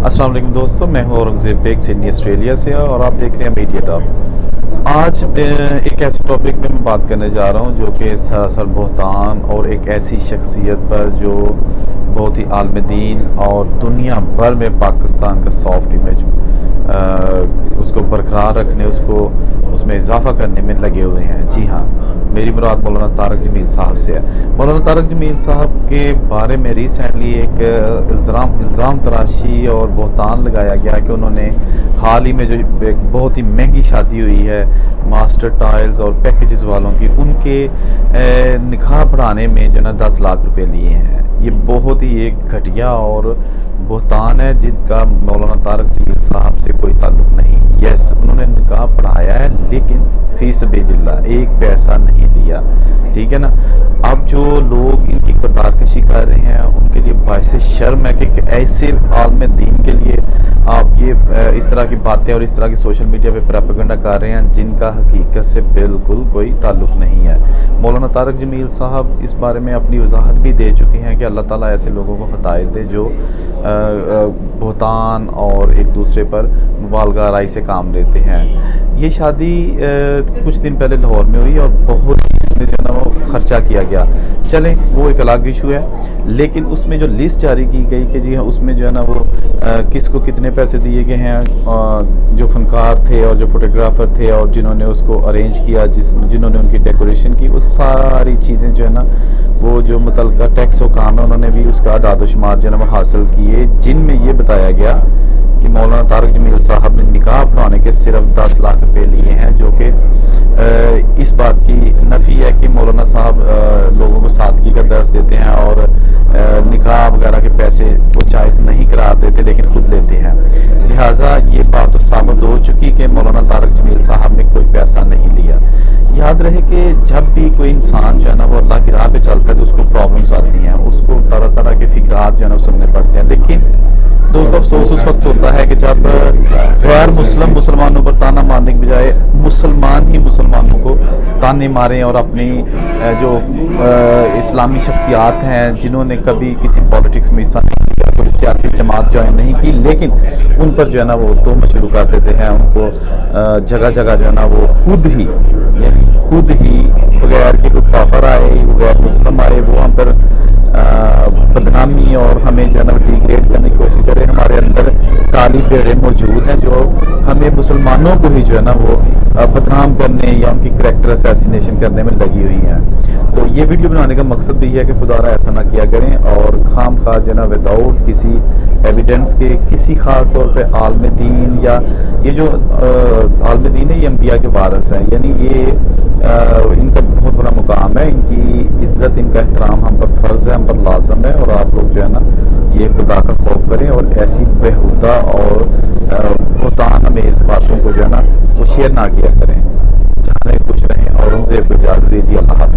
السلام علیکم دوستو، میں ہوں اورنگزیب بیگ سڈنی آسٹریلیا سے، اور آپ دیکھ رہے ہیں میڈیا ٹاپ۔ آج ایک ایسے ٹاپک میں بات کرنے جا رہا ہوں جو کہ سراسر بہتان اور ایک ایسی شخصیت پر جو بہت ہی عالم دین اور دنیا بھر میں پاکستان کا سافٹ امیج اس کو برقرار رکھنے، اس میں اضافہ کرنے میں لگے ہوئے ہیں۔ جی ہاں، میری مراد مولانا طارق جمیل صاحب سے ہے۔ مولانا طارق جمیل صاحب کے بارے میں ریسنٹلی ایک الزام تراشی اور بہتان لگایا گیا کہ انہوں نے حال ہی میں جو ایک بہت ہی مہنگی شادی ہوئی ہے ماسٹر ٹائلز اور پیکیجز والوں کی، ان کے نکاح پڑھانے میں جو نا 10 لاکھ روپے لیے ہیں۔ یہ بہت ہی ایک گھٹیا اور بہتان ہے جن کا مولانا طارق جمیل صاحب سے کوئی تعلق نہیں۔ یس، انہوں نے نکاح پڑھایا ہے لیکن فی سبیل اللہ ایک پیسہ نہیں لیا، ٹھیک ہے نا۔ اب جو لوگ ان کی کردار کشی کر رہے ہیں ان کے لیے باعث شرم ہے کہ ایسے عالم دین کے لیے آپ یہ اس طرح کی باتیں اور اس طرح کی سوشل میڈیا پہ پروپیگنڈا کر رہے ہیں جن کا حقیقت سے بالکل کوئی تعلق نہیں ہے۔ مولانا طارق جمیل صاحب اس بارے میں اپنی وضاحت بھی دے چکے ہیں کہ اللہ تعالیٰ ایسے لوگوں کو ہدایت دے جو بہتان اور ایک دوسرے پر مبالغہ آرائی سے کام لیتے ہیں۔ یہ شادی کچھ دن پہلے لاہور میں ہوئی اور بہت اس میں جو ہے نا وہ خرچہ کیا گیا، چلیں وہ ایک الگ ایشو ہے، لیکن اس میں جو لسٹ جاری کی گئی کہ جی ہاں اس میں جو ہے نا وہ کس کو کتنے پیسے دیے گئے ہیں، جو فنکار تھے اور جو فوٹوگرافر تھے اور جنہوں نے اس کو ارینج کیا، جنہوں نے ان کی ڈیکوریشن کی، وہ ساری چیزیں جو ہے نا وہ جو متعلقہ ٹیکس و کام ہے انہوں نے بھی اس کا اعداد و شمار جو ہے نا وہ حاصل کیے، جن میں یہ بتایا گیا کہ مولانا طارق جمیل صاحب نے نکاح پڑھانے کے صرف 10 لاکھ روپے لیے ہیں، جو کہ اس بات کی نفی ہے کہ مولانا صاحب لوگوں کو سادگی کا درس دیتے ہیں اور نکاح وغیرہ کے پیسے وہ جائز نہیں قرار دیتے لیکن خود لیتے ہیں۔ لہٰذا یہ بات تو ثابت ہو چکی کہ مولانا طارق جمیل صاحب نے کوئی پیسہ نہیں لیا۔ یاد رہے کہ جب بھی کوئی انسان جو ہے نا وہ اللہ کی راہ پہ چلتا ہے تو اس کو پرابلمس آتی ہیں، اس کو طرح طرح کے فکرات جو ہے نا سننے پڑتے ہیں، لیکن دوست افسوس اس وقت ہوتا ہے کہ جب غیر مسلمانوں پر تانا مارنے کے بجائے مسلمان ہی مسلمانوں کو تانے ماریں اور اپنی جو اسلامی شخصیات ہیں جنہوں نے کبھی کسی پالیٹکس میں حصہ نہیں لیا، کوئی سیاسی جماعت جوائن نہیں کی، لیکن ان پر جو ہے نا وہ تہمت شروع کر دیتے ہیں، ان کو جگہ جگہ جو ہے نا وہ خود ہی بغیر کہ کوئی کافر آئے، بغیر مسلم آئے، وہ ہم پر بدنامی اور ہمیں جو ہے نا ڈیگریڈ کرنے کی کوشش کرے۔ ہمارے اندر کالی بھیڑیں موجود ہیں جو ہمیں مسلمانوں کو ہی جو ہے نا وہ بدنام کرنے یا ان کی کریکٹر اسیسینیشن کرنے میں لگی ہوئی ہیں۔ تو یہ ویڈیو بنانے کا مقصد بھی ہے کہ خدا را ایسا نہ کیا کریں اور خام خواہ جو ہے نا وداؤٹ کسی ایویڈنس کے کسی خاص طور پہ عالم دین، یا یہ جو عالم دین ہے یہ انبیاء کے وارث ہیں، یعنی یہ ان کا بہت بڑا مقام ہے، ان کی عزت ان کا احترام ہم پر فرض ہے، ہم پر لازم ہے، اور آپ لوگ جو ہے نا یہ خدا کا خوف کریں اور ایسی بےہودہ اور بہتان امیز باتوں کو جو ہے نا وہ شیئر نہ کیا کریں۔ جہاں خوش رہیں اور ان سے اجازت دیجیے۔ اللہ حافظ۔